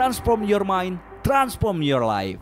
transform your mind, transform your life.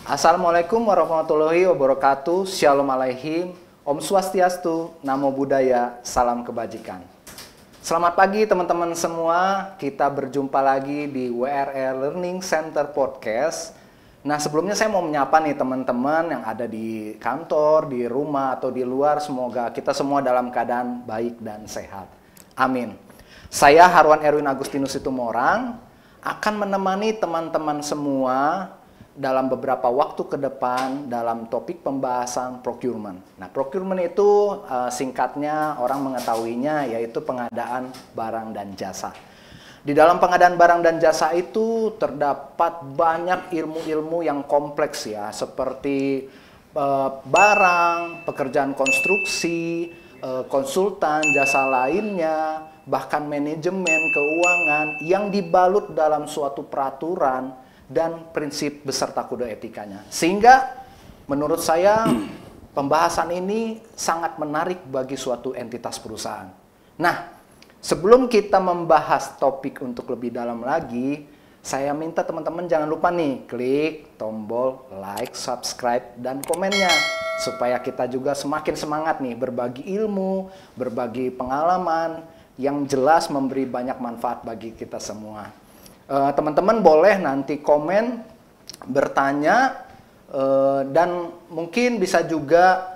Assalamualaikum warahmatullahi wabarakatuh. Shalom Aleichem. Om Swastiastu. Namo Buddhaya. Salam kebajikan. Selamat pagi teman-teman semua. Kita berjumpa lagi di WRL Learning Center Podcast. Nah, sebelumnya saya mau menyapa nih teman-teman yang ada di kantor, di rumah, atau di luar. Semoga kita semua dalam keadaan baik dan sehat. Amin. Saya Harwan Erwin Agustinus Situmorang akan menemani teman-teman semua dalam beberapa waktu ke depan dalam topik pembahasan procurement. Nah, procurement itu singkatnya orang mengetahuinya yaitu pengadaan barang dan jasa. Di dalam pengadaan barang dan jasa itu terdapat banyak ilmu-ilmu yang kompleks ya, seperti barang, pekerjaan konstruksi, konsultan, jasa lainnya, bahkan manajemen keuangan yang dibalut dalam suatu peraturan dan prinsip beserta kode etikanya. Sehingga menurut saya pembahasan ini sangat menarik bagi suatu entitas perusahaan. Nah, sebelum kita membahas topik untuk lebih dalam lagi, saya minta teman-teman jangan lupa nih klik tombol like, subscribe, dan komennya supaya kita juga semakin semangat nih berbagi ilmu, berbagi pengalaman yang jelas memberi banyak manfaat bagi kita semua. Teman-teman boleh nanti komen, bertanya, dan mungkin bisa juga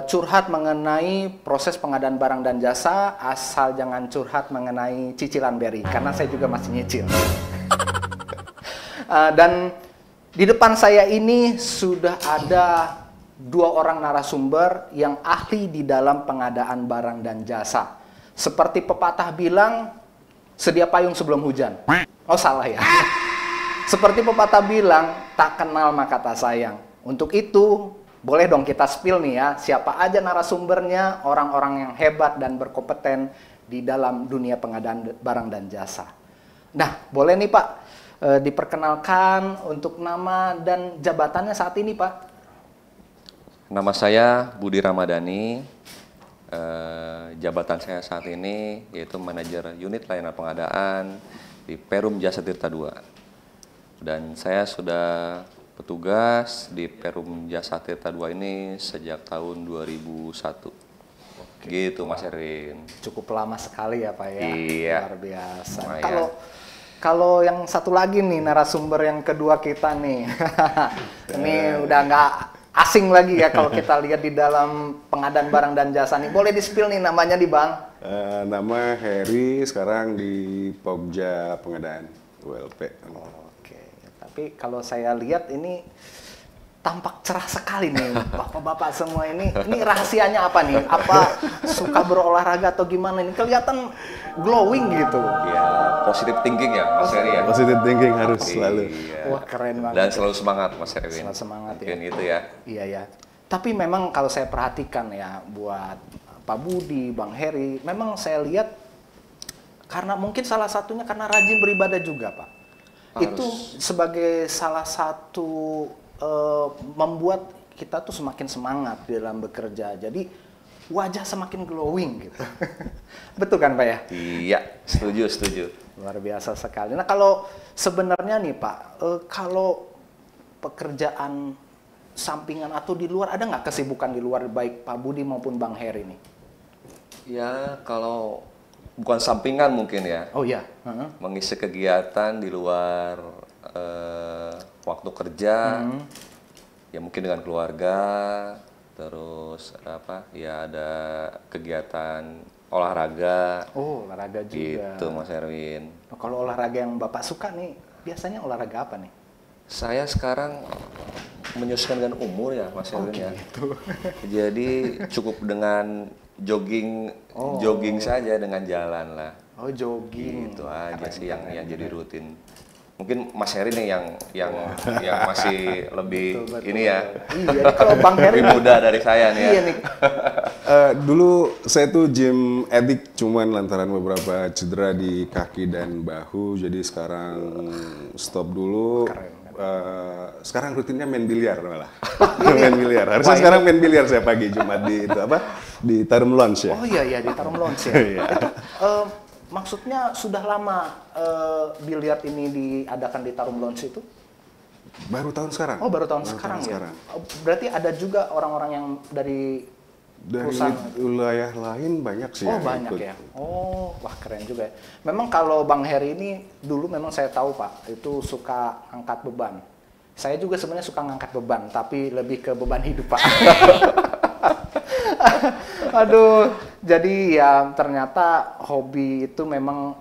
curhat mengenai proses pengadaan barang dan jasa, asal jangan curhat mengenai cicilan BRI, karena saya juga masih nyicil. Dan di depan saya ini sudah ada dua orang narasumber yang ahli di dalam pengadaan barang dan jasa. Seperti pepatah bilang, sedia payung sebelum hujan. Oh, salah ya. Seperti pepatah bilang, tak kenal maka tak sayang. Untuk itu, boleh dong kita spill nih ya, siapa aja narasumbernya, orang-orang yang hebat dan berkompeten di dalam dunia pengadaan barang dan jasa. Nah, boleh nih Pak, diperkenalkan untuk nama dan jabatannya saat ini Pak. Nama saya Budi Ramadhani. Jabatan saya saat ini yaitu manajer unit layanan pengadaan di Perum Jasa Tirta II. Dan saya sudah petugas di Perum Jasa Tirta II ini sejak tahun 2001. Oke, gitu Mas Erwin. Cukup lama sekali ya Pak ya. Iya. Luar biasa. Lumayan. Kalau yang satu lagi nih narasumber yang kedua kita nih. Ini udah nggak asing lagi ya kalau kita lihat di dalam pengadaan barang dan jasa nih. Boleh di-spill nih namanya di Bang? Nama Heri, sekarang di Pogja Pengadaan ULP. Oke, tapi kalau saya lihat ini tampak cerah sekali nih bapak-bapak semua ini. Ini rahasianya apa nih? Apa suka berolahraga atau gimana? Ini kelihatan glowing gitu. Ya, positive thinking ya Mas Heri ya. Positive thinking harus selalu. Iya. Wah, keren banget. Dan selalu semangat Mas Erwin. Selalu semangat, mungkin ya. itu ya. Iya ya. Tapi memang kalau saya perhatikan ya buat Pak Budi, Bang Heri, memang saya lihat karena mungkin salah satunya karena rajin beribadah juga, Pak. Itu sebagai salah satu membuat kita tuh semakin semangat dalam bekerja. Jadi wajah semakin glowing gitu. Betul kan Pak ya? Iya, setuju. Luar biasa sekali. Nah kalau sebenarnya nih Pak, kalau pekerjaan sampingan atau di luar, ada nggak kesibukan di luar baik Pak Budi maupun Bang Heri nih? Ya, kalau bukan sampingan mungkin ya. Oh iya. Mengisi kegiatan di luar waktu kerja. Ya mungkin dengan keluarga. Terus apa? Ya ada kegiatan olahraga. Oh, olahraga juga. Gitu Mas Erwin. Nah, kalau olahraga yang Bapak suka nih, biasanya olahraga apa nih? Saya sekarang menyesuaikan dengan umur ya Mas Erwin ya. Gitu. Jadi cukup dengan jogging saja dengan jalan lah. Oh, jogging. Itu aja sih yang jadi rutin. Mungkin Mas Heri nih yang masih lebih Betul. ini ya. Iya, kalau Bang Heri lebih muda dari saya nih ya. Iya nih. Dulu saya tuh gym edik, cuman lantaran beberapa cedera di kaki dan bahu, jadi sekarang stop dulu. Sekarang rutinnya main biliar malah. Main biliar. Harusnya sekarang main biliar saya pagi Jumat di itu apa? Di Tarum Lounge ya. Oh iya di Tarum Lounge ya. Iya. Itu maksudnya sudah lama biliar ini diadakan di Tarum Lounge itu? Baru tahun sekarang. Oh baru tahun sekarang ya. Oh, berarti ada juga orang-orang yang dari perusahaan wilayah lain banyak sih. Oh yang banyak ikut. ya. Oh wah keren juga ya. Memang kalau Bang Heri ini dulu memang saya tahu Pak itu suka angkat beban. Saya juga sebenarnya suka ngangkat beban tapi lebih ke beban hidup Pak. Aduh, jadi ya ternyata hobi itu memang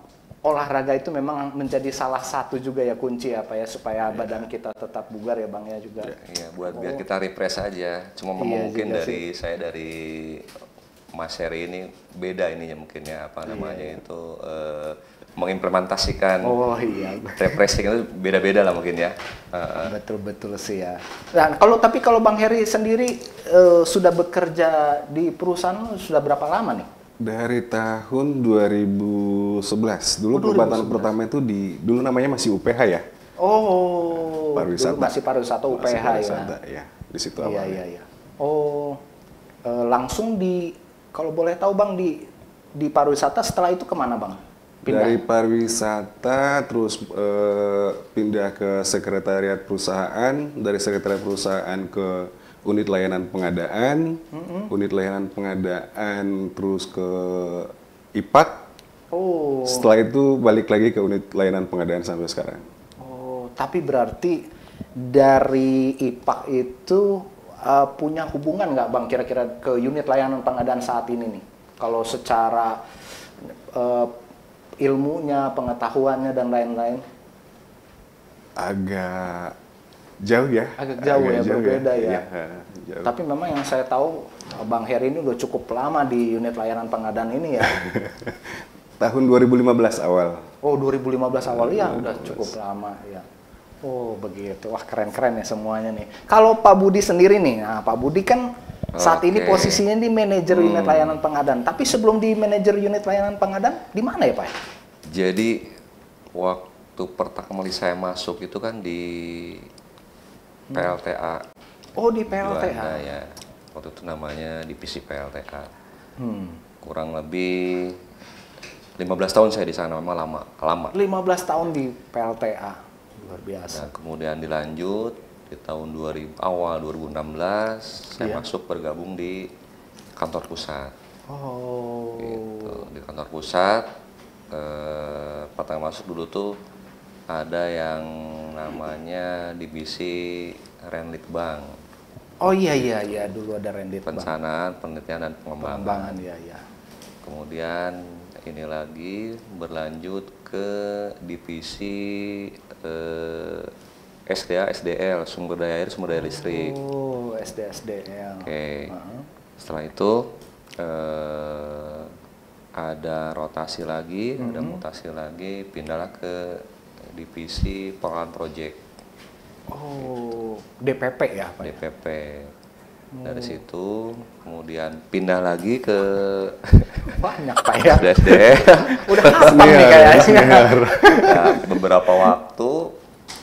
olahraga itu memang menjadi salah satu juga ya kunci apa ya supaya badan kita tetap bugar ya Bang ya juga. Iya, buat biar kita refresh aja. Cuma Iya, mungkin juga dari saya dari Mas Heri ini beda ininya mungkin ya apa namanya itu mengimplementasikan Oh iya. refreshing itu beda-beda lah mungkin ya. Betul sih ya. Dan tapi kalau Bang Heri sendiri sudah bekerja di perusahaan sudah berapa lama nih? Dari tahun 2011. Dulu perempatan pertama itu dulu namanya masih UPH ya. Oh, Pariwisata. dulu masih pariwisata UPH Masih pariwisata, ya. Di situ awalnya. Iya. Oh, langsung kalau boleh tahu Bang di pariwisata setelah itu kemana Bang? Pindah? Dari pariwisata terus pindah ke sekretariat perusahaan, dari sekretariat perusahaan ke unit layanan pengadaan, unit layanan pengadaan terus ke IPAK. Oh. Setelah itu balik lagi ke unit layanan pengadaan sampai sekarang. Oh, tapi berarti dari IPAK itu punya hubungan nggak Bang kira-kira ke unit layanan pengadaan saat ini nih? Kalau secara ilmunya, pengetahuannya dan lain-lain? Agak jauh ya. Agak jauh ya, berbeda ya. Iya, jauh. Tapi memang yang saya tahu Bang Heri ini udah cukup lama di unit layanan pengadaan ini ya. Tahun 2015 awal. Oh 2015 awal ya udah cukup lama ya. Oh begitu, wah keren-keren ya semuanya nih. Kalau Pak Budi sendiri nih, nah Pak Budi kan saat ini posisinya di manajer unit layanan pengadaan. Tapi sebelum di manajer unit layanan pengadaan, di mana ya Pak? Jadi waktu pertama kali saya masuk itu kan di PLTA. Oh di PLTA. Juanda, ya. Waktu itu namanya divisi PLTA. Kurang lebih 15 tahun saya di sana, memang lama. 15 tahun di PLTA, luar biasa. Nah, kemudian dilanjut di tahun awal 2016 saya masuk bergabung di kantor pusat. Oh. Gitu. Di kantor pusat pertama masuk dulu tuh ada yang namanya divisi Renlitbang. Oh iya dulu ada Renlitbang. Perencanaan, penelitian dan pengembangan. Iya. Kemudian ini lagi berlanjut ke divisi SDA, SDL, sumber daya air, sumber daya listrik. Oh, SDL. Oke. Setelah itu ada rotasi lagi, ada mutasi lagi, pindahlah ke divisi pengelolaan proyek. Oh, DPP ya, Pak? DPP. Dari situ kemudian pindah lagi ke banyak, Pak ya. SDSD. Udah hafal nih kayaknya. Nah, beberapa waktu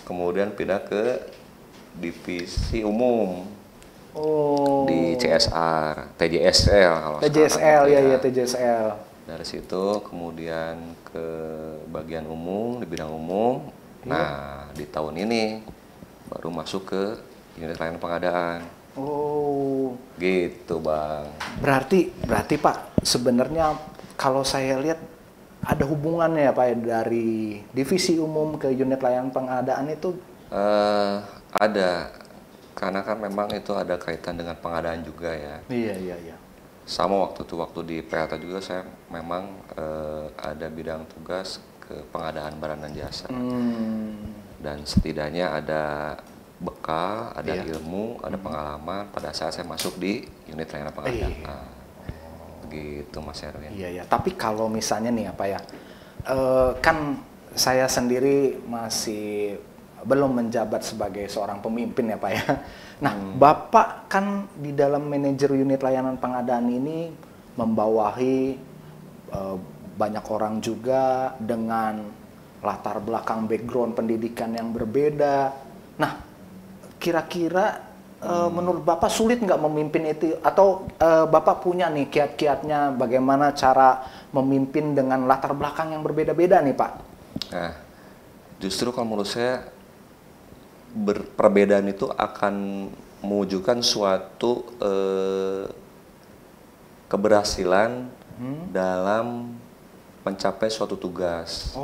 kemudian pindah ke divisi umum. Oh. Di CSR, TJSL kalau TJSL, sekarang, ya TJSL. Dari situ kemudian ke bagian umum, di bidang umum. Nah, di tahun ini baru masuk ke unit layanan pengadaan. Oh. Gitu, Bang. Berarti Pak, sebenarnya kalau saya lihat ada hubungannya ya Pak ya, dari divisi umum ke unit layanan pengadaan itu? Ada, karena kan memang itu ada kaitan dengan pengadaan juga ya. Iya. Sama waktu di PLT juga saya memang ada bidang tugas ke pengadaan barang dan jasa. Dan setidaknya ada bekal, ada ilmu, ada pengalaman pada saat saya masuk di unit layanan pengadaan. Gitu Mas Erwin. Iya. Tapi kalau misalnya nih apa ya, kan saya sendiri masih belum menjabat sebagai seorang pemimpin ya Pak ya. Nah, Bapak kan di dalam manajer unit layanan pengadaan ini membawahi banyak orang juga dengan latar belakang background pendidikan yang berbeda. Nah, kira-kira menurut Bapak sulit nggak memimpin itu? Atau Bapak punya nih kiat-kiatnya bagaimana cara memimpin dengan latar belakang yang berbeda-beda nih Pak? Nah, justru kalau menurut saya perbedaan itu akan mewujudkan suatu keberhasilan dalam mencapai suatu tugas.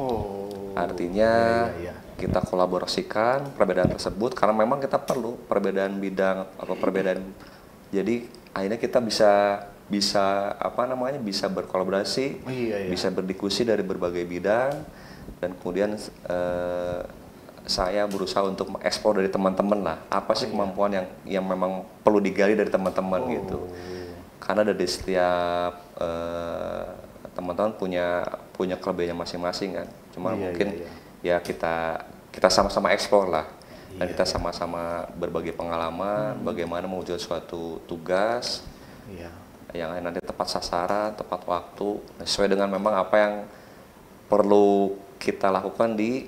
Artinya kita kolaborasikan perbedaan tersebut karena memang kita perlu perbedaan bidang atau perbedaan. Jadi akhirnya kita bisa berkolaborasi, bisa berdiskusi dari berbagai bidang, dan kemudian saya berusaha untuk mengeksplor dari teman-teman lah, apa sih kemampuan yang memang perlu digali dari teman-teman gitu. Karena dari setiap teman-teman punya kelebihannya masing-masing kan. Cuma mungkin ya kita sama-sama eksplor lah, dan kita sama-sama berbagi pengalaman, bagaimana mewujudkan suatu tugas yang nanti tepat sasaran, tepat waktu, sesuai dengan memang apa yang perlu kita lakukan di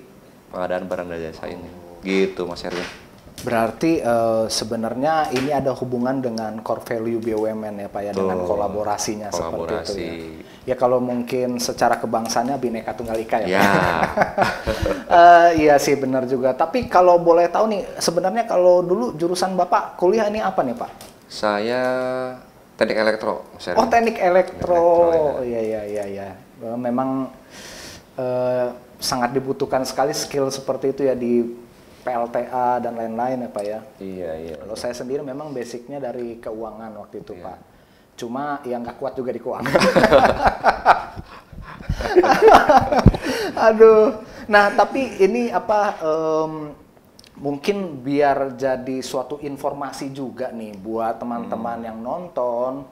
pengadaan barang dan jasa ini. Gitu Mas Erwin. Berarti sebenarnya ini ada hubungan dengan core value BUMN ya Pak ya, dengan kolaborasinya seperti itu ya. Ya kalau mungkin secara kebangsaannya Bhinneka Tunggal Ika ya. Iya sih benar juga. Tapi kalau boleh tahu nih, sebenarnya kalau dulu jurusan Bapak kuliah ini apa nih Pak? Saya teknik elektro. Mas Erwin. Oh teknik elektro. Iya. Memang sangat dibutuhkan sekali skill seperti itu ya di PLTA dan lain-lain ya Pak ya. Iya. Kalau saya sendiri memang basicnya dari keuangan waktu itu Pak. Cuma yang nggak kuat juga di keuangan. Aduh. Nah tapi ini apa? Mungkin biar jadi suatu informasi juga nih buat teman-teman yang nonton.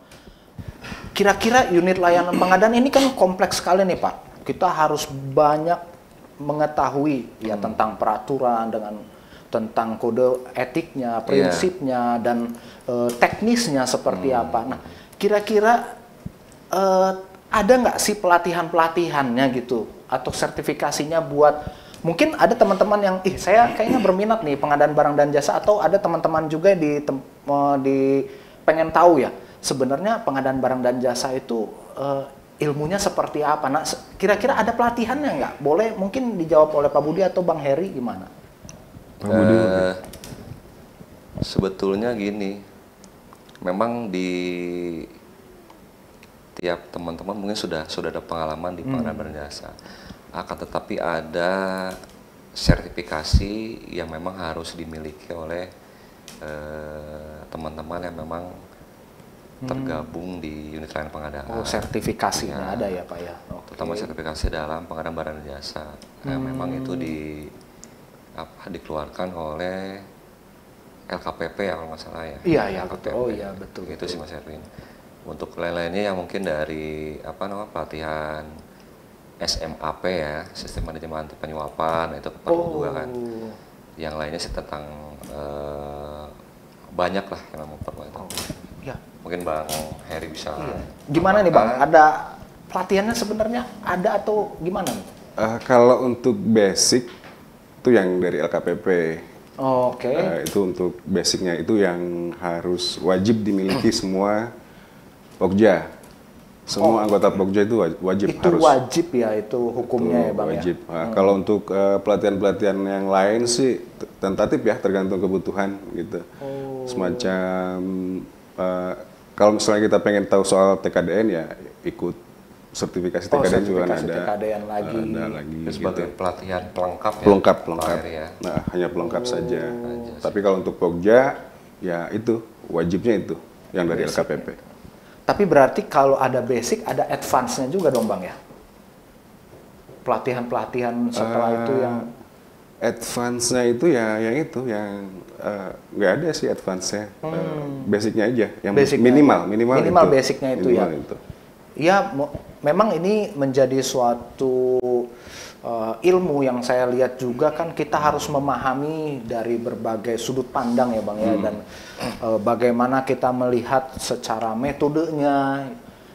Kira-kira unit layanan pengadaan ini kan kompleks sekali nih Pak. Kita harus banyak mengetahui ya tentang peraturan, tentang kode etiknya, prinsipnya, dan teknisnya seperti apa. Nah, kira-kira ada nggak sih pelatihannya gitu atau sertifikasinya buat mungkin ada teman-teman yang saya kayaknya berminat nih pengadaan barang dan jasa, atau ada teman-teman juga di pengen tahu ya sebenarnya pengadaan barang dan jasa itu ilmunya seperti apa? Nah, kira-kira ada pelatihannya nggak? Boleh mungkin dijawab oleh Pak Budi atau Bang Heri gimana? Pak Budi. Sebetulnya gini, memang di tiap teman-teman mungkin sudah ada pengalaman di pengadaan barang jasa. Akan tetapi ada sertifikasi yang memang harus dimiliki oleh teman-teman yang memang tergabung di unit layanan pengadaan. Oh, sertifikasinya ada ya Pak ya? Terutama sertifikasi dalam pengadaan barang dan jasa. Memang itu dikeluarkan oleh LKPP ya kalau nggak salah ya. Iya, iya, LKPP. betul. Oh iya, betul. Itu sih Mas Erwin. Untuk lain-lainnya yang mungkin dari pelatihan SMAP ya, sistem manajemen anti penyuapan, itu perlu juga kan. Yang lainnya sih tentang banyak lah yang memang perlu itu. Ya. Mungkin Bang Heri bisa. Gimana nih Bang? Ada pelatihannya sebenarnya ada atau gimana nih? Kalau untuk basic itu yang dari LKPP. Oke. Itu untuk basicnya itu yang harus wajib dimiliki semua Pokja. Semua anggota Pokja itu wajib Itu harus. wajib ya, itu hukumnya ya Bang Wajib. ya? Nah, kalau untuk pelatihan-pelatihan yang lain sih tentatif ya, tergantung kebutuhan gitu. Semacam kalau misalnya kita pengen tahu soal TKDN ya ikut sertifikasi TKDN juga sertifikasi ada. TKDN lagi. Ada lagi. Itu sebagai gitu. pelatihan pelengkap ya. Pelengkap. Pak Heri ya. Nah, hanya pelengkap saja. Tapi kalau untuk Pokja ya itu wajibnya itu yang dari LKPP. Tapi berarti kalau ada basic, ada advance-nya juga dong Bang ya? Pelatihan-pelatihan setelah itu yang... Advance-nya itu ya yang itu, yang nggak ada sih advance-nya. Basicnya aja, yang Basicnya minimal itu. Basicnya itu ya? Minimal itu. Ya, memang ini menjadi suatu ilmu yang saya lihat juga kan kita harus memahami dari berbagai sudut pandang ya Bang ya, dan bagaimana kita melihat secara metodenya,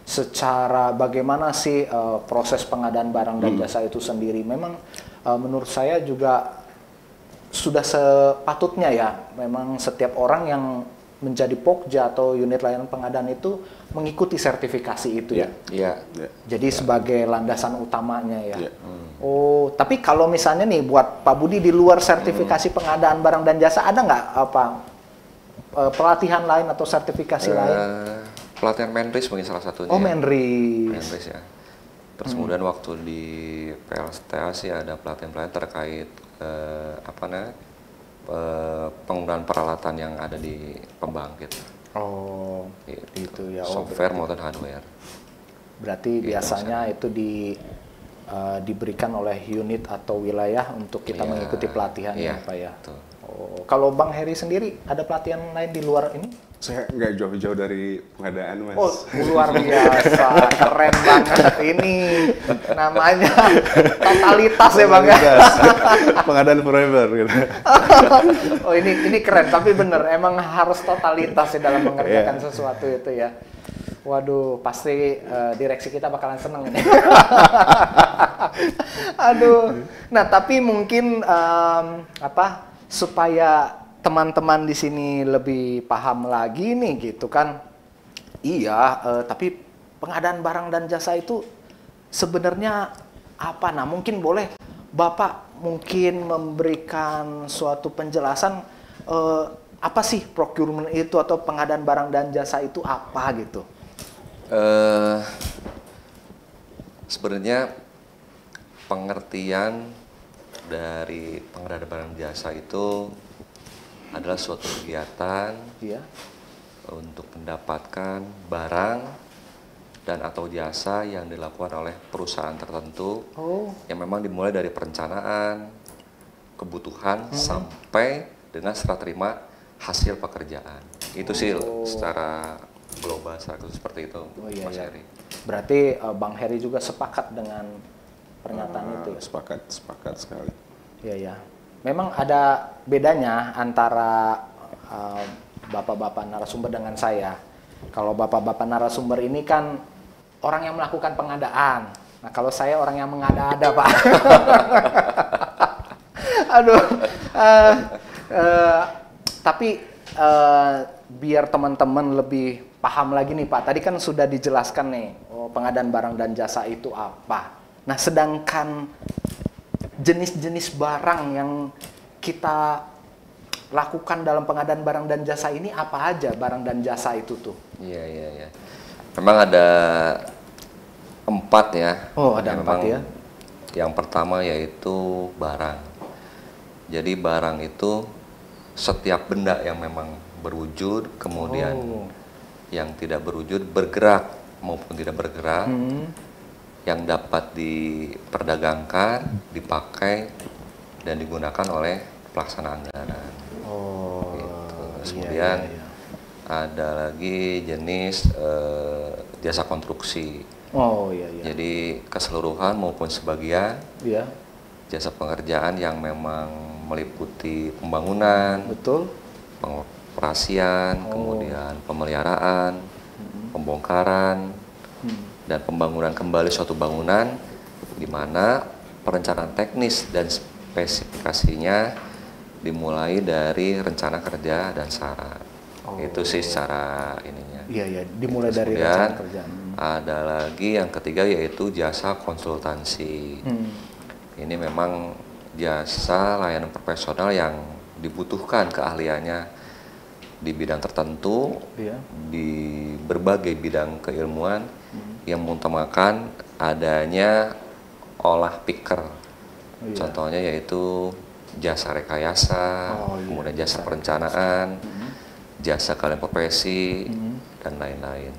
secara bagaimana sih proses pengadaan barang dan jasa itu sendiri. Memang menurut saya juga sudah sepatutnya ya, memang setiap orang yang menjadi Pokja atau unit layanan pengadaan itu mengikuti sertifikasi itu ya. Iya. Jadi sebagai landasan utamanya ya. Iya. Oh, tapi kalau misalnya nih buat Pak Budi di luar sertifikasi pengadaan barang dan jasa, ada nggak pelatihan lain atau sertifikasi lain? Pelatihan Menris mungkin salah satunya. Oh, Menris. Menris ya. Terus kemudian waktu di PLTA sih ada pelatihan-pelatihan terkait penggunaan peralatan yang ada di pembangkit. Oh, gitu ya. Oh, Software maupun hardware. berarti biasanya itu diberikan oleh unit atau wilayah untuk kita mengikuti pelatihan ya Pak ya. Betul. Oh, kalau Bang Heri sendiri ada pelatihan lain di luar ini? Saya nggak jauh-jauh dari pengadaan, Mas. Oh, luar biasa, keren banget ini. Namanya totalitas ya Bang ya. Pengadaan forever gitu. Oh, ini keren, tapi bener emang harus totalitas ya dalam mengerjakan sesuatu itu ya. Waduh, pasti direksi kita bakalan seneng ini. Aduh. Nah, tapi mungkin supaya teman-teman di sini lebih paham lagi nih gitu kan. Iya, tapi pengadaan barang dan jasa itu sebenarnya apa? Nah, mungkin boleh Bapak mungkin memberikan suatu penjelasan apa sih procurement itu atau pengadaan barang dan jasa itu apa gitu? Sebenarnya pengertian dari pengadaan barang jasa itu adalah suatu kegiatan untuk mendapatkan barang dan atau jasa yang dilakukan oleh perusahaan tertentu yang memang dimulai dari perencanaan, kebutuhan sampai dengan serah terima hasil pekerjaan. Itu sih secara global seperti itu, Mas Heri. Berarti Bang Heri juga sepakat dengan pernyataan itu? Sepakat sekali. Iya ya. Memang ada bedanya antara bapak-bapak narasumber dengan saya. Kalau bapak-bapak narasumber ini kan orang yang melakukan pengadaan. Nah, kalau saya orang yang mengada-ada, Pak. Aduh. Tapi biar teman-teman lebih paham lagi nih Pak. Tadi kan sudah dijelaskan nih, pengadaan barang dan jasa itu apa. Nah, sedangkan jenis-jenis barang yang kita lakukan dalam pengadaan barang dan jasa ini apa aja barang dan jasa itu tuh? Iya. Memang ada 4 ya. Oh, ada 4 ya. Yang pertama yaitu barang. Jadi barang itu setiap benda yang memang berwujud, kemudian yang tidak berwujud, bergerak maupun tidak bergerak, yang dapat diperdagangkan, dipakai, dan digunakan oleh pelaksana anggaran. Oh, Gitu. iya, Kemudian ada lagi jenis jasa konstruksi. Oh, iya, iya. Jadi keseluruhan maupun sebagian Iya, jasa pengerjaan yang memang meliputi pembangunan, betul. pengoperasian, kemudian pemeliharaan, pembongkaran, dan pembangunan kembali suatu bangunan di mana perencanaan teknis dan spesifikasinya dimulai dari rencana kerja dan syarat. Itu sih secara ininya. Iya, iya, dimulai dari Kemudian rencana kerjaan. ada lagi yang ketiga yaitu jasa konsultansi. Ini memang jasa layanan profesional yang dibutuhkan keahliannya di bidang tertentu, Iya. di berbagai bidang keilmuan yang mengutamakan adanya olah pikir. Iya. Contohnya yaitu jasa rekayasa, Oh, iya, kemudian jasa perencanaan, jasa kalian profesi, dan lain-lain.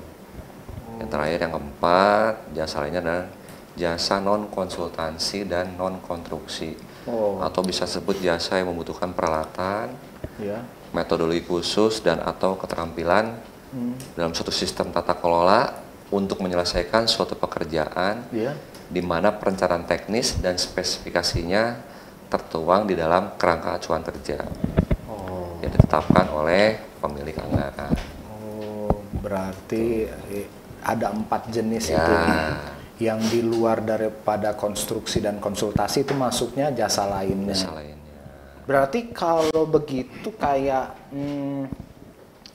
Yang terakhir yang keempat, jasa lainnya adalah jasa non konsultansi dan non konstruksi, atau bisa sebut jasa yang membutuhkan peralatan, Iya. metodologi khusus dan atau keterampilan dalam suatu sistem tata kelola untuk menyelesaikan suatu pekerjaan Iya. di mana perencanaan teknis dan spesifikasinya tertuang di dalam kerangka acuan kerja yang ditetapkan oleh pemilik anggaran. Oh, berarti ada 4 jenis Ya. itu yang di luar daripada konstruksi dan konsultasi itu masuknya jasa lainnya. Jasa lainnya. Berarti kalau begitu kayak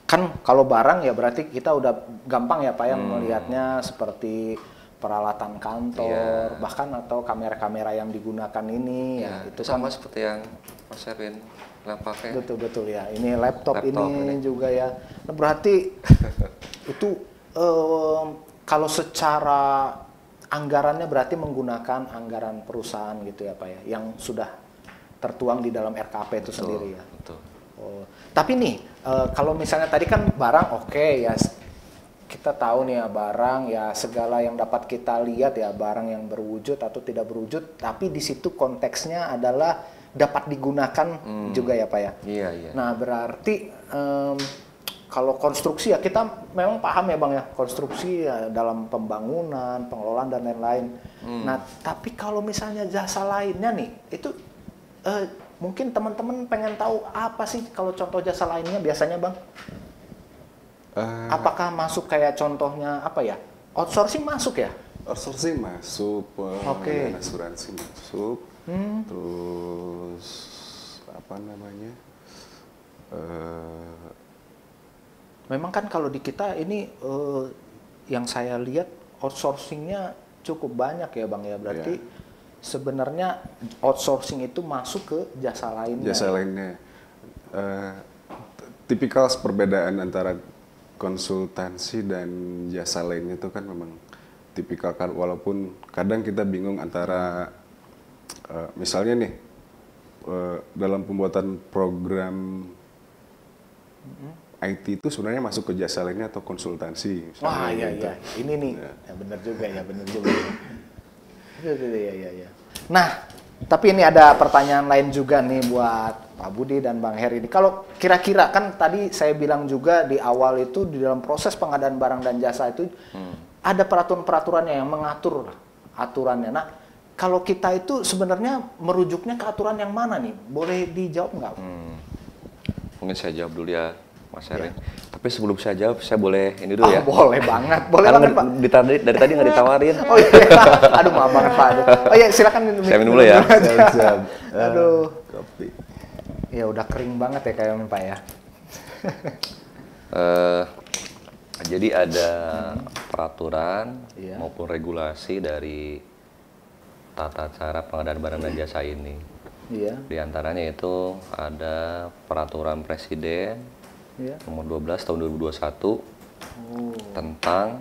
kan kalau barang ya berarti kita udah gampang ya Pak ya melihatnya seperti peralatan kantor, bahkan atau kamera-kamera yang digunakan ini ya, itu sama kan seperti yang Mas Erwin bilang pakai. betul ya. Ini laptop Laptop ini ini. juga ya. Nah, berarti itu kalau secara anggarannya berarti menggunakan anggaran perusahaan gitu ya Pak ya, yang sudah tertuang di dalam RKP itu sendiri ya. Betul. Oh, tapi nih kalau misalnya tadi kan barang oke ya, kita tahu nih ya barang ya segala yang dapat kita lihat ya barang yang berwujud atau tidak berwujud, tapi di situ konteksnya adalah dapat digunakan juga ya Pak ya. Iya, iya. Nah berarti kalau konstruksi ya kita memang paham ya Bang ya, konstruksi ya dalam pembangunan, pengelolaan dan lain-lain. Nah tapi kalau misalnya jasa lainnya nih, itu mungkin teman-teman pengen tahu apa sih kalau contoh jasa lainnya biasanya Bang? Apakah masuk kayak contohnya apa ya? Outsourcing masuk ya? Outsourcing masuk, Oke. dan asuransi masuk, terus apa namanya? Memang kan kalau di kita ini yang saya lihat outsourcingnya cukup banyak ya Bang ya. Berarti sebenarnya outsourcing itu masuk ke jasa lainnya. Jasa lainnya, tipikal perbedaan antara konsultansi dan jasa lainnya itu kan memang tipikal kan, walaupun kadang kita bingung antara misalnya nih dalam pembuatan program IT itu sebenarnya masuk ke jasa lainnya atau konsultansi. Wah iya gitu. iya, ini nih, ya benar juga ya, benar juga. Iya. Nah, tapi ini ada pertanyaan lain juga nih buat Pak Budi dan Bang Heri. Kalau kira-kira kan tadi saya bilang juga di awal itu di dalam proses pengadaan barang dan jasa itu ada peraturan-peraturannya yang mengatur aturannya. Nah, kalau kita itu sebenarnya merujuknya ke aturan yang mana nih? Boleh dijawab nggak? Mungkin saya jawab dulu ya, Mas Erwin. Tapi sebelum saya jawab, saya boleh ini dulu ya. Boleh banget, boleh Karena banget Pak. dari tadi nggak ditawarin. Oh iya, aduh maaf banget Pak. Oh iya silakan. Saya minum dulu ya. Siap. Aduh. Kopi. Ya udah kering banget ya kayaknya Pak ya. Jadi ada peraturan Iya. maupun regulasi dari tata cara pengadaan barang dan jasa ini. Iya. Di antaranya itu ada peraturan Presiden Iya. nomor 12 tahun 2021 tentang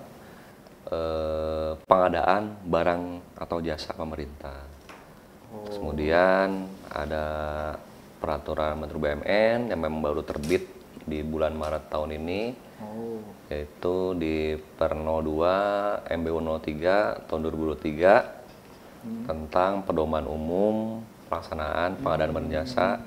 pengadaan barang atau jasa pemerintah. Kemudian ada peraturan Menteri BUMN yang memang baru terbit di bulan Maret tahun ini, yaitu di Per 02 MBU 03 tahun 2023 tentang pedoman umum pelaksanaan pengadaan barang jasa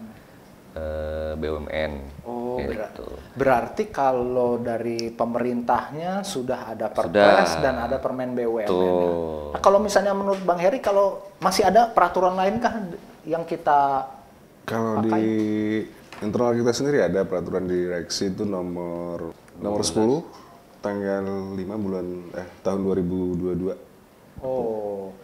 BUMN. Oh, gitu. berarti kalau dari pemerintahnya sudah ada Perpres dan ada Permen BUMN. Ya. Nah, kalau misalnya menurut Bang Heri, kalau masih ada peraturan lain kah yang kita Kalau pakai? di internal kita sendiri ada peraturan direksi itu nomor 10 tanggal 5 tahun 2022. Oh,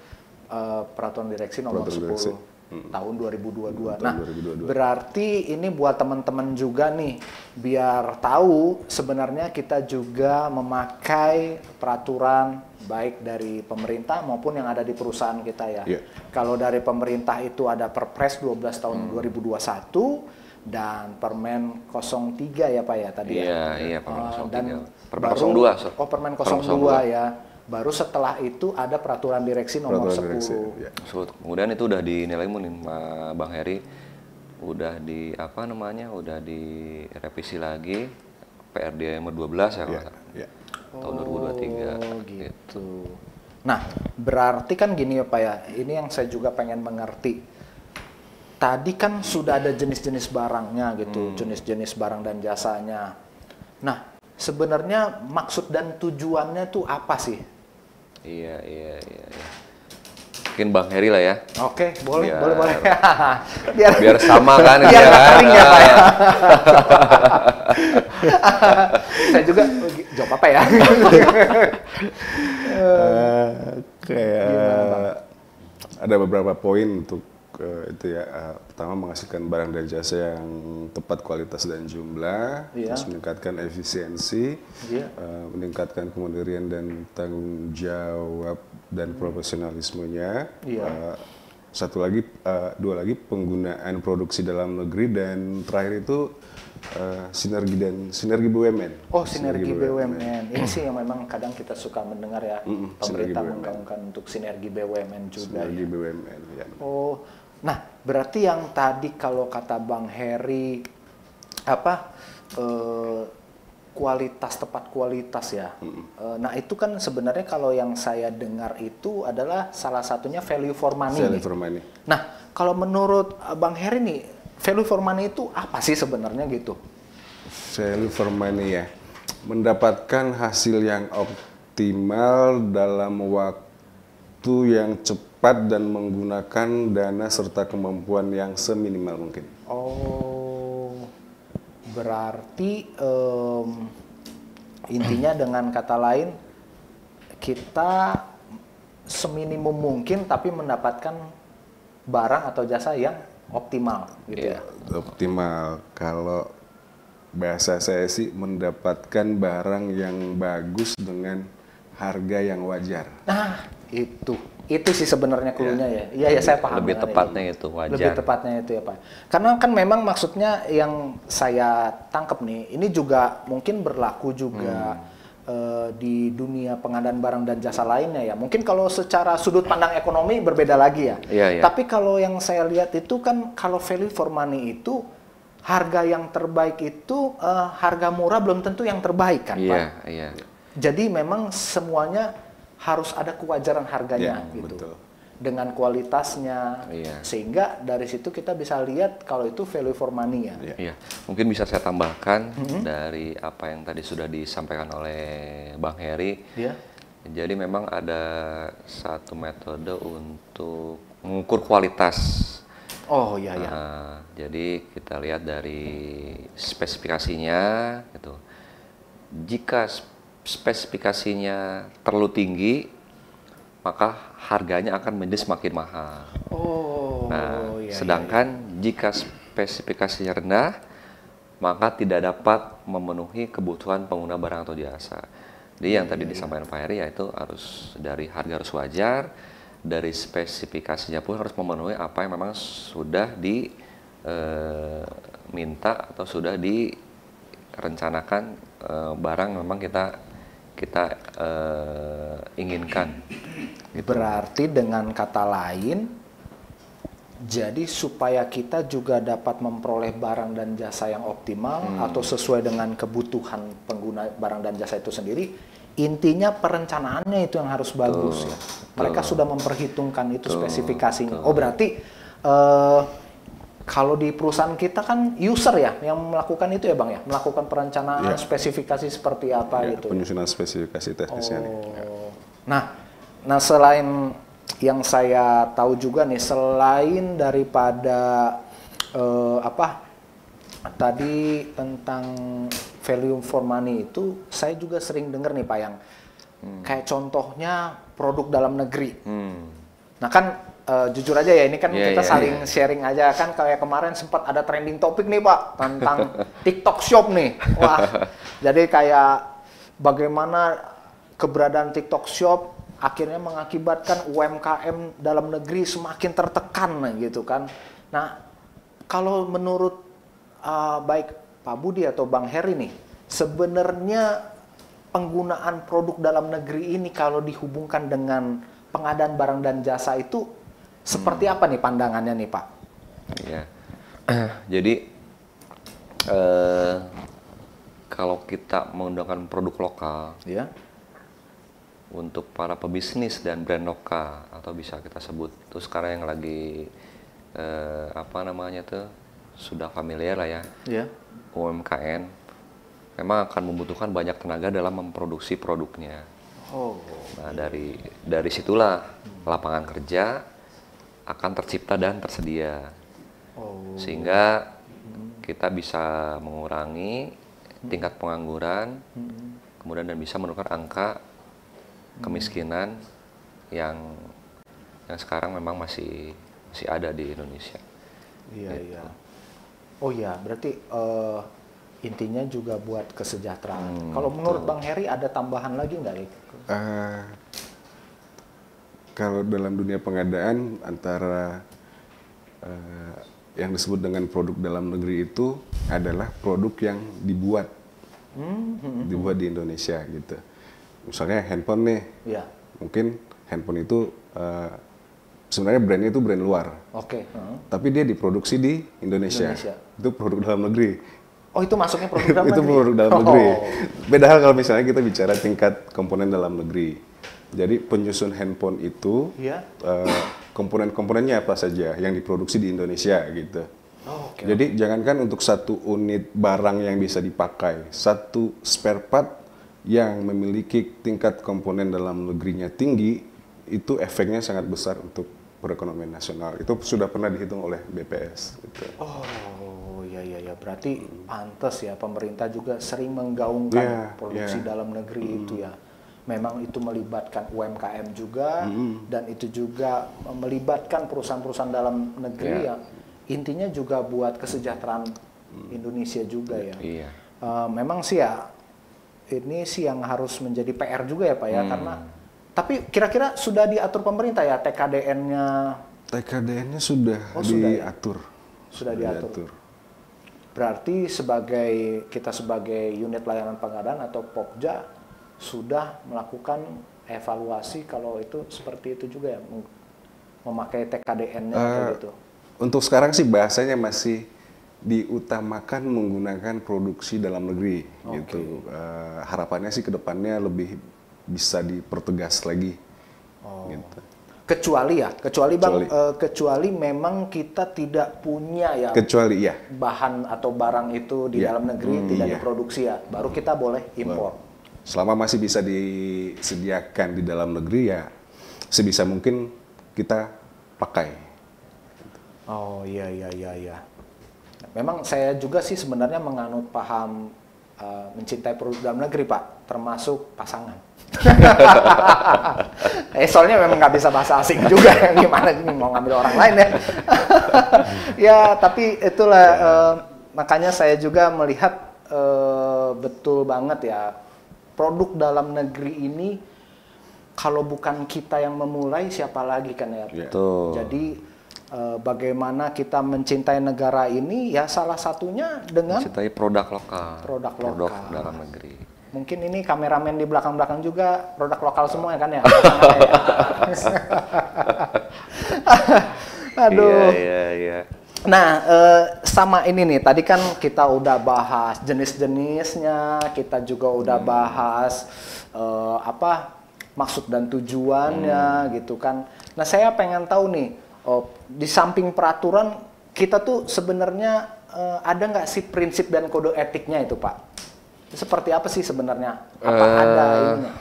peraturan direksi nomor Peraturan 10 direksi. tahun 2022. Tahun Nah, 2022. berarti ini buat teman-teman juga nih, biar tahu sebenarnya kita juga memakai peraturan baik dari pemerintah maupun yang ada di perusahaan kita ya. Iya. Kalau dari pemerintah itu ada Perpres 12 tahun 2021 dan Permen 03 ya Pak ya tadi ya. Iya, Permen 03. Dan Permen baru, 02, Sir. Oh, Permen Permen 02 ya. Baru setelah itu ada peraturan direksi nomor Peraturan 10. direksi, ya. Kemudian itu udah dinilai nih Bang Heri, udah di apa namanya, udah direvisi lagi PRD nomor 12 ya, Ya, Pak? ya. Tahun 2023. Oh gitu. Nah, berarti kan gini ya Pak ya, ini yang saya juga pengen mengerti. Tadi kan sudah ada jenis-jenis barangnya gitu, jenis-jenis barang dan jasanya. Nah, sebenarnya maksud dan tujuannya tuh apa sih? Iya. Mungkin Bang Heri lah ya. Oke, boleh. Biar sama kan, biar ya nggak kan? kering ya Pak ya. Saya juga jawab apa ya? Kayak ada beberapa poin untuk itu ya. Pertama, menghasilkan barang dan jasa yang tepat kualitas dan jumlah, Iya. terus meningkatkan efisiensi, Iya. meningkatkan kemandirian dan tanggung jawab dan profesionalismenya. Iya. Dua lagi penggunaan produksi dalam negeri, dan terakhir itu sinergi BUMN. Oh, sinergi BUMN. Ini sih yang memang kadang kita suka mendengar ya, pemerintah sinergi BUMN. menggaungkan untuk sinergi BUMN juga. Sinergi Ya. BUMN, ya. Oh, nah berarti yang tadi kalau kata Bang Heri kualitas, tepat kualitas ya. Nah itu kan sebenarnya kalau yang saya dengar itu adalah salah satunya value for money. Value nih. for money. Nah kalau menurut Bang Heri nih, value for money itu apa sih sebenarnya gitu? Value for money ya, mendapatkan hasil yang optimal dalam waktu yang cepat dan menggunakan dana serta kemampuan yang seminimal mungkin. Oh, berarti intinya dengan kata lain kita seminimum mungkin tapi mendapatkan barang atau jasa yang optimal gitu ya. Optimal, kalau bahasa saya sih mendapatkan barang yang bagus dengan harga yang wajar. Nah, itu sih sebenarnya cluenya ya. Iya ya, saya paham. Lebih dengan tepatnya itu wajar. Lebih tepatnya itu ya Pak. Karena kan memang maksudnya yang saya tangkap nih, ini juga mungkin berlaku juga di dunia pengadaan barang dan jasa lainnya ya. Mungkin kalau secara sudut pandang ekonomi berbeda lagi ya. Iya. Tapi kalau yang saya lihat itu kan kalau value for money itu harga yang terbaik itu harga murah belum tentu yang terbaik kan Pak. Iya. Jadi memang semuanya harus ada kewajaran harganya Ya, gitu. betul. Dengan kualitasnya. Iya. Sehingga dari situ kita bisa lihat kalau itu value for money ya. Iya. Iya, mungkin bisa saya tambahkan dari apa yang tadi sudah disampaikan oleh Bang Heri. Iya. Jadi memang ada satu metode untuk mengukur kualitas. Oh iya ya. Nah, jadi kita lihat dari spesifikasinya gitu. Jika spesifikasinya terlalu tinggi, maka harganya akan menjadi semakin mahal. Oh. Nah, iya, sedangkan jika spesifikasinya rendah, maka tidak dapat memenuhi kebutuhan pengguna barang atau jasa. Jadi yang tadi disampaikan Pak Heri yaitu harus dari harga harus wajar, dari spesifikasinya pun harus memenuhi apa yang memang sudah diminta atau sudah direncanakan barang memang kita inginkan. Gitu. Berarti dengan kata lain, jadi supaya kita juga dapat memperoleh barang dan jasa yang optimal atau sesuai dengan kebutuhan pengguna barang dan jasa itu sendiri, intinya perencanaannya itu yang harus bagus ya. Mereka sudah memperhitungkan itu spesifikasinya. Oh berarti kalau di perusahaan kita kan user ya yang melakukan itu ya Bang ya, melakukan perencanaan spesifikasi seperti apa gitu. Penyusunan spesifikasi teknisnya nih. Nah selain yang saya tahu juga nih, selain daripada tadi tentang value for money itu, saya juga sering dengar nih Pak yang kayak contohnya produk dalam negeri. Nah kan jujur aja ya, ini kan kita saling sharing aja kan, kayak kemarin sempat ada trending topik nih Pak tentang TikTok Shop nih. Wah, jadi kayak bagaimana keberadaan TikTok Shop akhirnya mengakibatkan UMKM dalam negeri semakin tertekan gitu kan. Nah, kalau menurut baik Pak Budi atau Bang Heri nih, sebenarnya penggunaan produk dalam negeri ini kalau dihubungkan dengan pengadaan barang dan jasa itu seperti apa nih pandangannya nih Pak? Iya, jadi kalau kita menggunakan produk lokal, untuk para pebisnis dan brand lokal, atau bisa kita sebut itu sekarang yang lagi sudah familiar lah ya, UMKM, memang akan membutuhkan banyak tenaga dalam memproduksi produknya. Nah dari situlah lapangan kerja akan tercipta dan tersedia, sehingga kita bisa mengurangi tingkat pengangguran, kemudian dan bisa menurunkan angka kemiskinan yang sekarang memang masih ada di Indonesia. Iya. Oh ya, berarti intinya juga buat kesejahteraan. Kalau menurut Bang Heri ada tambahan lagi nggak ya? Kalau dalam dunia pengadaan, antara yang disebut dengan produk dalam negeri itu adalah produk yang dibuat di Indonesia gitu. Misalnya handphone nih, mungkin handphone itu sebenarnya brandnya itu brand luar, tapi dia diproduksi di Indonesia. Itu produk dalam negeri. Oh, itu masuknya produk dalam negeri? Itu produk dalam negeri. Beda hal kalau misalnya kita bicara tingkat komponen dalam negeri. Jadi penyusun handphone itu komponen-komponennya apa saja yang diproduksi di Indonesia gitu. Jadi jangankan untuk satu unit barang yang bisa dipakai, satu spare part yang memiliki tingkat komponen dalam negerinya tinggi, itu efeknya sangat besar untuk perekonomian nasional. Itu sudah pernah dihitung oleh BPS. Gitu. Oh iya, berarti pantas ya pemerintah juga sering menggaungkan produksi dalam negeri itu ya. Memang itu melibatkan UMKM juga, dan itu juga melibatkan perusahaan-perusahaan dalam negeri yang intinya juga buat kesejahteraan Indonesia juga ya. Memang sih ya, ini sih yang harus menjadi PR juga ya Pak ya, karena tapi kira-kira sudah diatur pemerintah ya TKDN-nya? TKDN-nya sudah diatur. Sudah diatur. Berarti kita sebagai unit layanan pengadaan atau Pokja sudah melakukan evaluasi kalau itu seperti itu juga ya, memakai TKDN-nya gitu. Untuk sekarang sih bahasanya masih diutamakan menggunakan produksi dalam negeri gitu. Harapannya sih kedepannya lebih bisa dipertegas lagi. Gitu. Kecuali memang kita tidak punya ya. Bahan atau barang itu di dalam negeri tidak diproduksi ya, baru kita boleh impor. Selama masih bisa disediakan di dalam negeri ya, sebisa mungkin kita pakai. Oh iya. Memang saya juga sih sebenarnya menganut paham mencintai produk dalam negeri Pak, termasuk pasangan. Soalnya memang nggak bisa bahasa asing juga, gimana ini mau ngambil orang lain ya. Ya tapi itulah makanya saya juga melihat betul banget ya, produk dalam negeri ini kalau bukan kita yang memulai siapa lagi kan ya. Jadi bagaimana kita mencintai negara ini ya, salah satunya dengan mencintai produk lokal. Produk dalam negeri. Mungkin ini kameramen di belakang-belakang juga produk lokal semua kan ya. Aduh. Iya. Nah, sama ini nih, tadi kan kita udah bahas jenis-jenisnya, kita juga udah bahas maksud dan tujuannya gitu kan. Nah, saya pengen tahu nih, di samping peraturan, kita tuh sebenarnya ada nggak sih prinsip dan kode etiknya itu, Pak? Seperti apa sih sebenarnya? Apa ada ininya?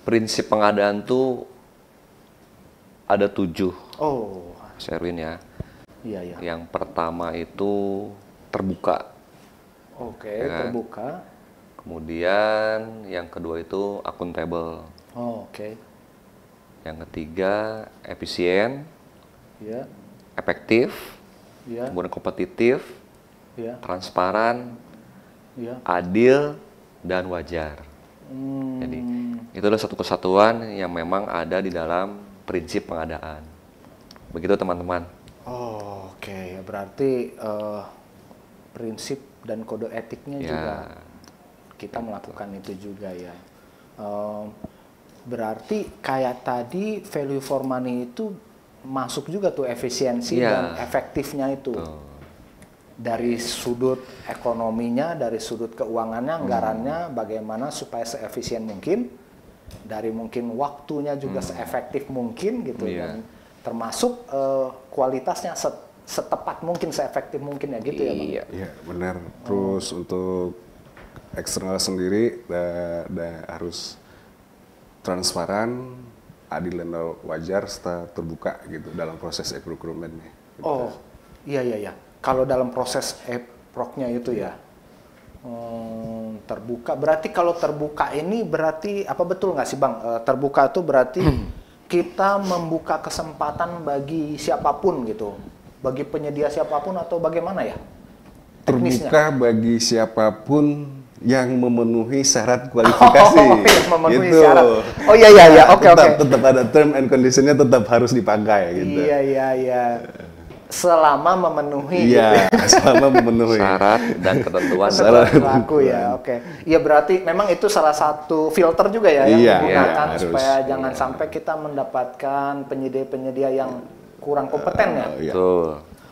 Prinsip pengadaan tuh ada 7, Oh, Mas Erwin ya. iya iya. Yang pertama itu terbuka. Oke, Ya. terbuka. Kemudian yang kedua itu akuntabel. Oh, oke. Yang ketiga efisien, Iya, efektif, iya, kemudian kompetitif, iya, transparan, iya. adil, dan wajar. Jadi itu adalah satu kesatuan yang memang ada di dalam prinsip pengadaan. Begitu teman-teman. Oh, oke. Berarti prinsip dan kode etiknya Ya. juga kita melakukan itu juga ya. Berarti kayak tadi value for money itu masuk juga tuh efisiensi Ya. dan efektifnya itu. Tuh. Dari sudut ekonominya, dari sudut keuangannya, anggarannya, bagaimana supaya seefisien mungkin, dari mungkin waktunya juga seefektif mungkin gitu, Iya. dan termasuk kualitasnya setepat mungkin, seefektif mungkin ya gitu ya, Bang. Iya. Iya, benar. Terus untuk eksternal sendiri harus transparan, adil dan wajar serta terbuka gitu dalam proses recruitment-nya. Oh, iya iya iya. Kalau dalam proses e-proknya itu ya terbuka. Berarti kalau terbuka ini berarti apa betul nggak sih, Bang? Terbuka itu berarti kita membuka kesempatan bagi siapapun gitu, bagi penyedia siapapun atau bagaimana ya? Teknisnya. Terbuka bagi siapapun yang memenuhi syarat kualifikasi. Oh, yang memenuhi Gitu. syarat. Oh iya iya iya. Oke oke. Tetap ada term and conditionnya, tetap harus dipakai gitu. Iya iya iya. Selama memenuhi Iya, selama memenuhi. Syarat dan ketentuan. berlaku ya. Oke. Iya berarti memang itu salah satu filter juga ya yang Iya, digunakan iya, supaya harus. jangan sampai kita mendapatkan penyedia-penyedia yang kurang kompeten ya. Iya. Betul.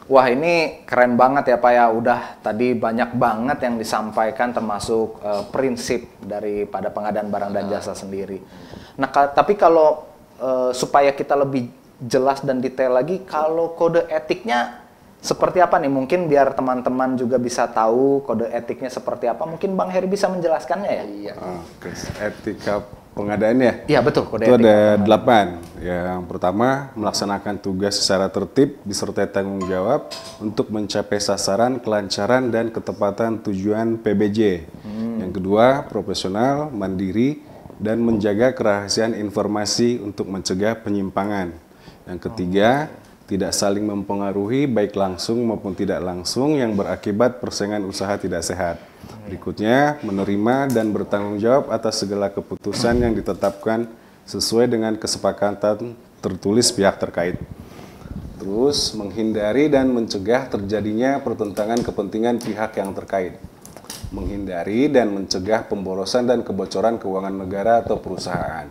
Wah ini keren banget ya Pak ya. Udah tadi banyak banget yang disampaikan termasuk prinsip daripada pengadaan barang dan jasa sendiri. Nah tapi kalau supaya kita lebih jelas dan detail lagi, kalau kode etiknya seperti apa nih? Mungkin biar teman-teman juga bisa tahu kode etiknya seperti apa. Mungkin Bang Heri bisa menjelaskannya ya? Iya. Oke, etika pengadaan ya? Iya betul, kode Itu etik. ada 8. Yang pertama, melaksanakan tugas secara tertib disertai tanggung jawab untuk mencapai sasaran, kelancaran, dan ketepatan tujuan PBJ. Yang kedua, profesional, mandiri, dan menjaga kerahasiaan informasi untuk mencegah penyimpangan. Yang ketiga, tidak saling mempengaruhi baik langsung maupun tidak langsung yang berakibat persaingan usaha tidak sehat. Berikutnya, menerima dan bertanggung jawab atas segala keputusan yang ditetapkan sesuai dengan kesepakatan tertulis pihak terkait. Terus, menghindari dan mencegah terjadinya pertentangan kepentingan pihak yang terkait. Menghindari dan mencegah pemborosan dan kebocoran keuangan negara atau perusahaan.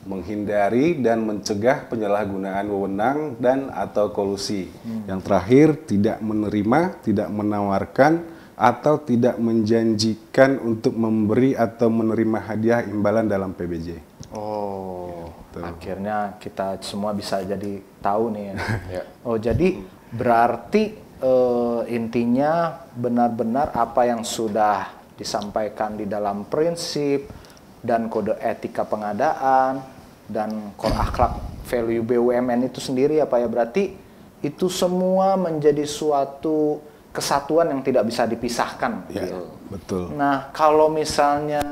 Menghindari dan mencegah penyalahgunaan wewenang dan atau kolusi. Yang terakhir, tidak menerima, tidak menawarkan, atau tidak menjanjikan untuk memberi atau menerima hadiah imbalan dalam PBJ. Oh, akhirnya kita semua bisa jadi tahu nih ya. Oh, jadi berarti intinya benar-benar apa yang sudah disampaikan di dalam prinsip dan kode etika pengadaan dan core akhlak value BUMN itu sendiri ya Pak ya, berarti itu semua menjadi suatu kesatuan yang tidak bisa dipisahkan. Ya, gitu. betul. Nah, kalau misalnya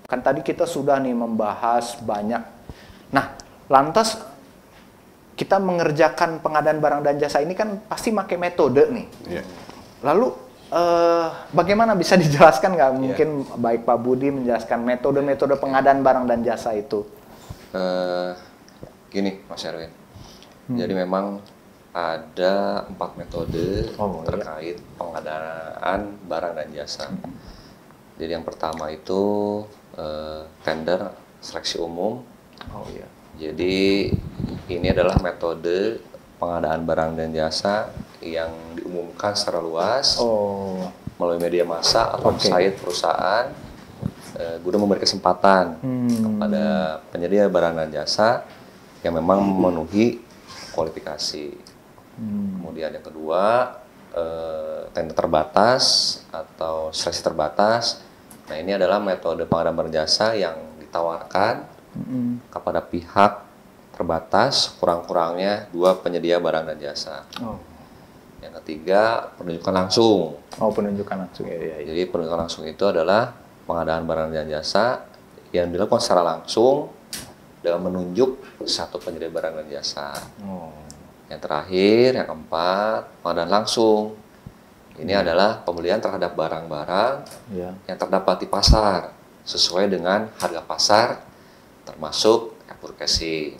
kan tadi kita sudah nih membahas banyak. Nah, lantas kita mengerjakan pengadaan barang dan jasa ini kan pasti pakai metode nih. Ya. Lalu bagaimana bisa dijelaskan nggak? Mungkin baik Pak Budi menjelaskan metode-metode pengadaan barang dan jasa itu. Gini, Mas Erwin. Jadi memang ada 4 metode terkait pengadaan barang dan jasa. Jadi yang pertama itu tender seleksi umum. Oh iya. Jadi ini adalah metode pengadaan barang dan jasa yang diumumkan secara luas melalui media massa atau website perusahaan guna memberi kesempatan kepada penyedia barang dan jasa yang memang memenuhi kualifikasi. Kemudian yang kedua, tender terbatas atau seleksi terbatas. Nah, ini adalah metode pengadaan barang jasa yang ditawarkan kepada pihak terbatas, kurang-kurangnya 2 penyedia barang dan jasa. Yang ketiga, penunjukan langsung. Penunjukan langsung ya. Jadi penunjukan langsung itu adalah pengadaan barang dan jasa yang dilakukan secara langsung dengan menunjuk satu penyedia barang dan jasa. Yang terakhir, yang keempat, pengadaan langsung. Ini adalah pembelian terhadap barang-barang yang terdapat di pasar sesuai dengan harga pasar, termasuk casing.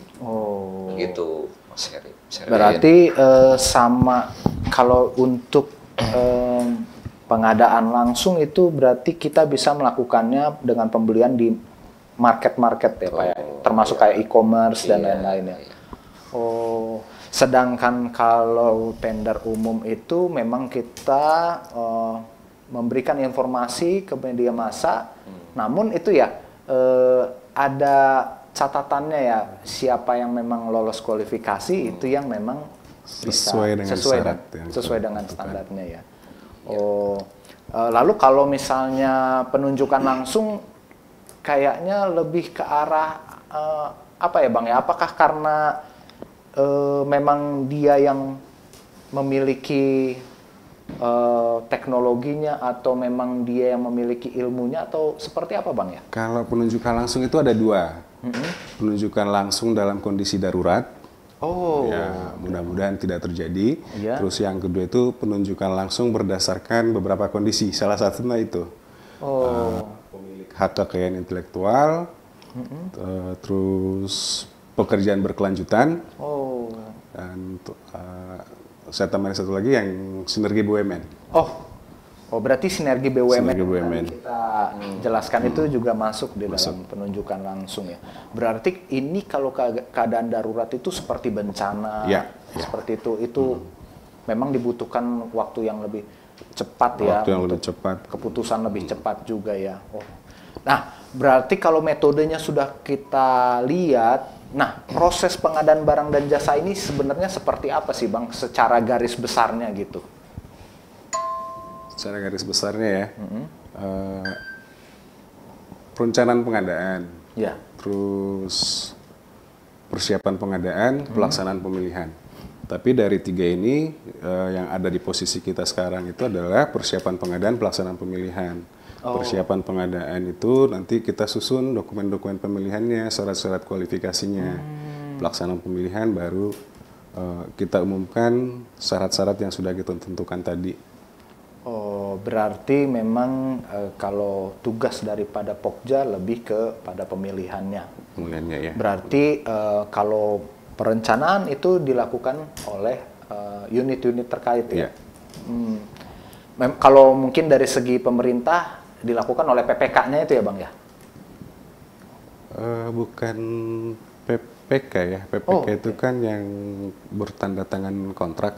Begitu, Mas Heri. Berarti sama kalau untuk pengadaan langsung itu berarti kita bisa melakukannya dengan pembelian di market-market ya Pak ya, termasuk kayak e-commerce dan lain-lain ya. Sedangkan kalau tender umum itu memang kita memberikan informasi ke media massa, namun itu ya ada catatannya ya, siapa yang memang lolos kualifikasi itu yang memang bisa sesuai dengan standarnya ya. Lalu kalau misalnya penunjukan langsung kayaknya lebih ke arah apa ya Bang ya? Apakah karena memang dia yang memiliki teknologinya atau memang dia yang memiliki ilmunya atau seperti apa Bang ya? Kalau penunjukan langsung itu ada 2. Penunjukan langsung dalam kondisi darurat. Ya, mudah-mudahan tidak terjadi. Terus yang kedua itu penunjukan langsung berdasarkan beberapa kondisi. Salah satunya itu pemilik hak kekayaan intelektual, terus pekerjaan berkelanjutan, dan saya tambahin satu lagi yang sinergi BUMN. Berarti sinergi BUMN yang kita jelaskan itu juga masuk di dalam penunjukan langsung ya. Berarti ini kalau keadaan darurat itu seperti bencana, seperti itu memang dibutuhkan waktu yang lebih cepat ya. Waktu yang lebih cepat. Keputusan lebih cepat juga ya. Nah, berarti kalau metodenya sudah kita lihat, nah proses pengadaan barang dan jasa ini sebenarnya seperti apa sih Bang secara garis besarnya gitu? Secara garis besarnya ya, perencanaan pengadaan, terus persiapan pengadaan, pelaksanaan pemilihan. Tapi dari 3 ini yang ada di posisi kita sekarang itu adalah persiapan pengadaan, pelaksanaan pemilihan. Persiapan pengadaan itu nanti kita susun dokumen-dokumen pemilihannya, syarat-syarat kualifikasinya. Pelaksanaan pemilihan baru kita umumkan syarat-syarat yang sudah kita tentukan tadi. Berarti memang kalau tugas daripada Pokja lebih kepada pemilihannya. Ya. Berarti kalau perencanaan itu dilakukan oleh unit-unit terkait ya. Kalau mungkin dari segi pemerintah dilakukan oleh PPK-nya itu ya Bang ya? Bukan PPK ya. PPK itu kan yang bertanda tangan kontrak.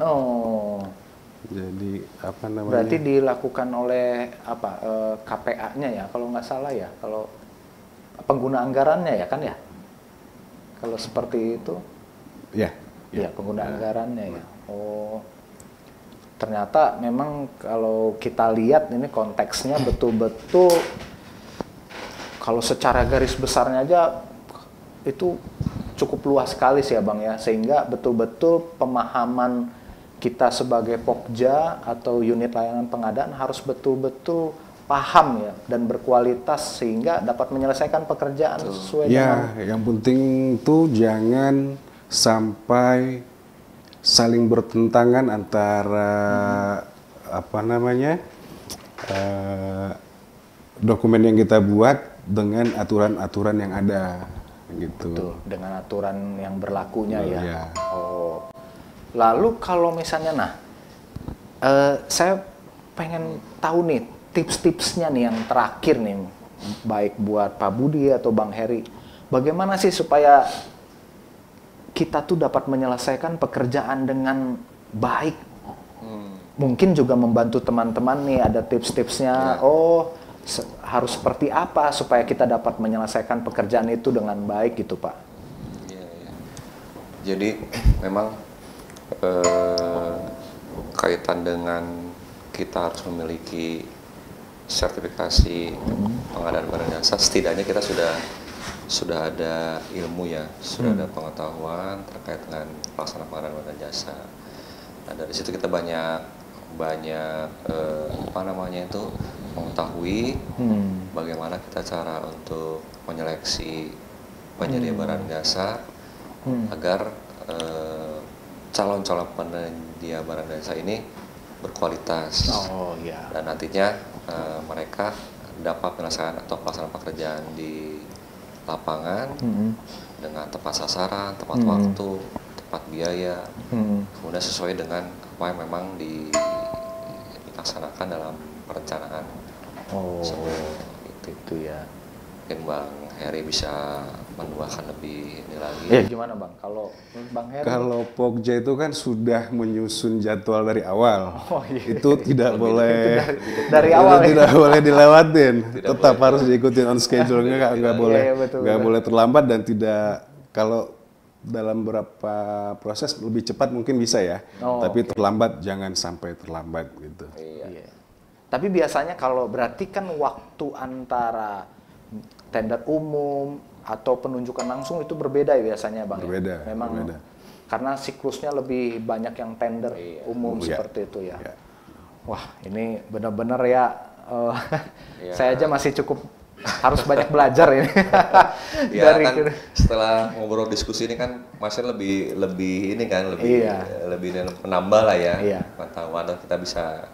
Jadi apa namanya? Berarti dilakukan oleh apa KPA-nya ya kalau nggak salah ya, kalau pengguna anggarannya ya kan ya? Kalau seperti itu? Ya. Pengguna anggarannya ya. Ternyata memang kalau kita lihat ini konteksnya betul-betul kalau secara garis besarnya aja itu cukup luas sekali sih ya Bang ya, sehingga betul-betul pemahaman kita sebagai Pokja atau unit layanan pengadaan harus betul-betul paham ya dan berkualitas sehingga dapat menyelesaikan pekerjaan sesuai dengan. Yang penting tuh jangan sampai saling bertentangan antara dokumen yang kita buat dengan aturan-aturan yang ada gitu. Betul, dengan aturan yang berlakunya ya. Lalu kalau misalnya saya pengen tahu nih tips-tipsnya nih yang terakhir nih, baik buat Pak Budi atau Bang Heri, bagaimana sih supaya kita tuh dapat menyelesaikan pekerjaan dengan baik? Mungkin juga membantu teman-teman nih ada tips-tipsnya. Harus seperti apa supaya kita dapat menyelesaikan pekerjaan itu dengan baik gitu Pak? Jadi memang berkaitan dengan kita harus memiliki sertifikasi pengadaan barang jasa, setidaknya kita sudah ada ilmu ya, sudah ada pengetahuan terkait dengan pelaksanaan pengadaan barang jasa. Nah, dari situ kita banyak mengetahui bagaimana kita cara untuk menyeleksi penyedia barang jasa agar calon-calon penyedia barang jasa ini berkualitas. Dan nantinya mereka dapat menyelesaikan atau pelaksanaan pekerjaan di lapangan dengan tepat sasaran, tepat waktu, tepat biaya, kemudian sesuai dengan apa yang memang dilaksanakan dalam perencanaan. Itu ya. Mungkin Bang Heri bisa menuahkan lebih ini lagi. Gimana Bang? Kalau Bang Heri? Kalau Pokja itu kan sudah menyusun jadwal dari awal. Itu tidak boleh dari awal tidak boleh dilewatin. Tetap boleh. harus diikutin on schedule-nya, nggak boleh terlambat, dan tidak, kalau dalam beberapa proses lebih cepat mungkin bisa ya. Tapi terlambat jangan sampai terlambat gitu. Iya. Tapi biasanya kalau berarti kan waktu antara tender umum atau penunjukan langsung itu berbeda ya biasanya Bang. Berbeda. Memang berbeda. karena siklusnya lebih banyak yang tender umum seperti itu ya. Wah, ini benar-benar ya. Saya aja masih cukup harus banyak belajar ini. Dari kan setelah ngobrol diskusi ini kan masih lebih ini kan lebih menambah lah ya pengetahuan, dan kita bisa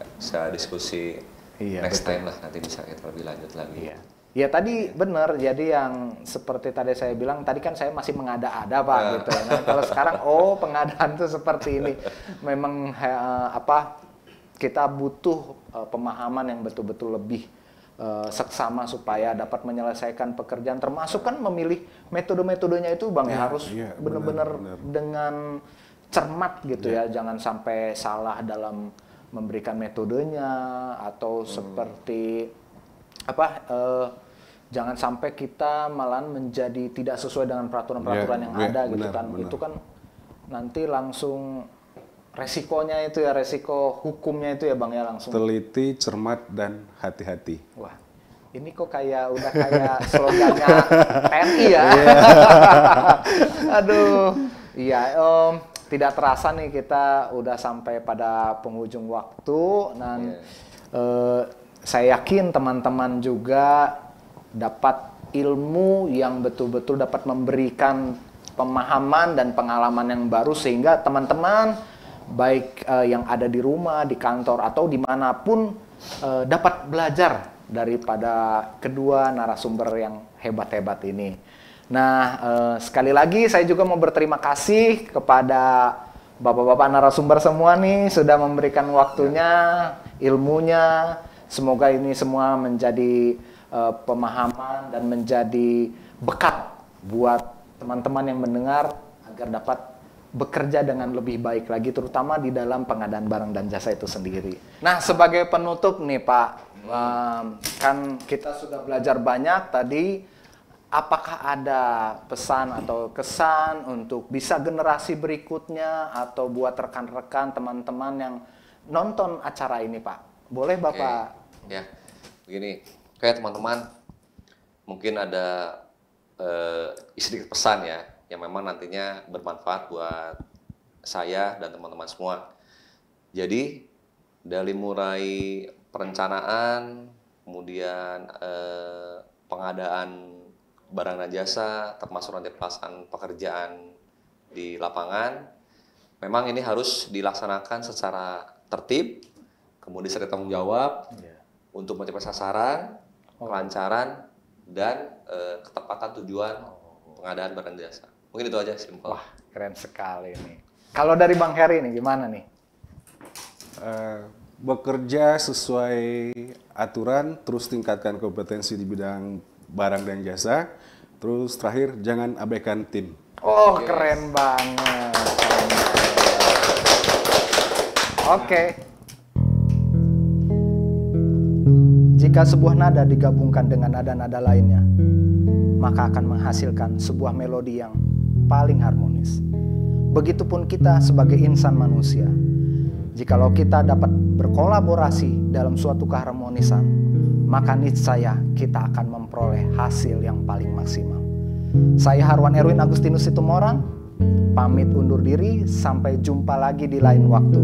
diskusi next time lah, nanti bisa kita lebih lanjut lagi. Ya tadi benar, jadi yang seperti tadi saya bilang, tadi kan saya masih mengada-ada Pak gitu. Nah, kalau sekarang pengadaan tuh seperti ini. Memang kita butuh pemahaman yang betul-betul lebih seksama supaya dapat menyelesaikan pekerjaan, termasuk kan memilih metode-metodenya itu Bang harus benar-benar dengan cermat gitu ya, jangan sampai salah dalam memberikan metodenya atau seperti jangan sampai kita malah menjadi tidak sesuai dengan peraturan-peraturan yang ada gitu kan. Benar. Itu kan nanti langsung resikonya itu ya, resiko hukumnya itu ya Bang ya, langsung teliti, cermat, dan hati-hati. Wah, ini kok udah kayak slogannya TNI ya. Aduh, iya tidak terasa nih kita udah sampai pada penghujung waktu, dan saya yakin teman-teman juga dapat ilmu yang betul-betul dapat memberikan pemahaman dan pengalaman yang baru, sehingga teman-teman baik yang ada di rumah, di kantor, atau dimanapun dapat belajar daripada kedua narasumber yang hebat-hebat ini. Nah, sekali lagi saya juga mau berterima kasih kepada bapak-bapak narasumber semua nih, sudah memberikan waktunya, ilmunya. Semoga ini semua menjadi pemahaman dan menjadi bekal buat teman-teman yang mendengar agar dapat bekerja dengan lebih baik lagi, terutama di dalam pengadaan barang dan jasa itu sendiri. Nah, sebagai penutup nih Pak, kan kita sudah belajar banyak tadi. Apakah ada pesan atau kesan untuk bisa generasi berikutnya atau buat rekan-rekan teman-teman yang nonton acara ini Pak? Boleh Bapak? Ya, begini. Kayak teman-teman, mungkin ada sedikit pesan ya, yang memang nantinya bermanfaat buat saya dan teman-teman semua. Jadi, dari mulai perencanaan, kemudian pengadaan barang dan jasa, termasuk nanti pelaksanaan pekerjaan di lapangan, memang ini harus dilaksanakan secara tertib, kemudian serta tanggung jawab untuk mencapai sasaran, kelancaran, dan ketepatan tujuan pengadaan barang jasa. Mungkin itu aja, simpel. Wah, keren sekali nih. Kalau dari Bang Heri nih, gimana nih? Bekerja sesuai aturan, terus tingkatkan kompetensi di bidang barang dan jasa, terus terakhir jangan abaikan tim. Oh, keren banget. Oke. Jika sebuah nada digabungkan dengan nada-nada lainnya, maka akan menghasilkan sebuah melodi yang paling harmonis. Begitupun kita sebagai insan manusia. Jikalau kita dapat berkolaborasi dalam suatu keharmonisan, maka niscaya kita akan memperoleh hasil yang paling maksimal. Saya Harwan Erwin Agustinus Situmorang, pamit undur diri, sampai jumpa lagi di lain waktu.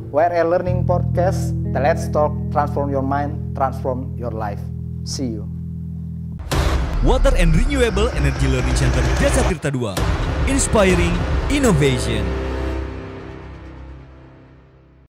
WRL Learning Podcast, Let's Talk, Transform Your Mind, Transform Your Life. See you. Water and Renewable Energy Learning Center Jasa Tirta II. Inspiring Innovation.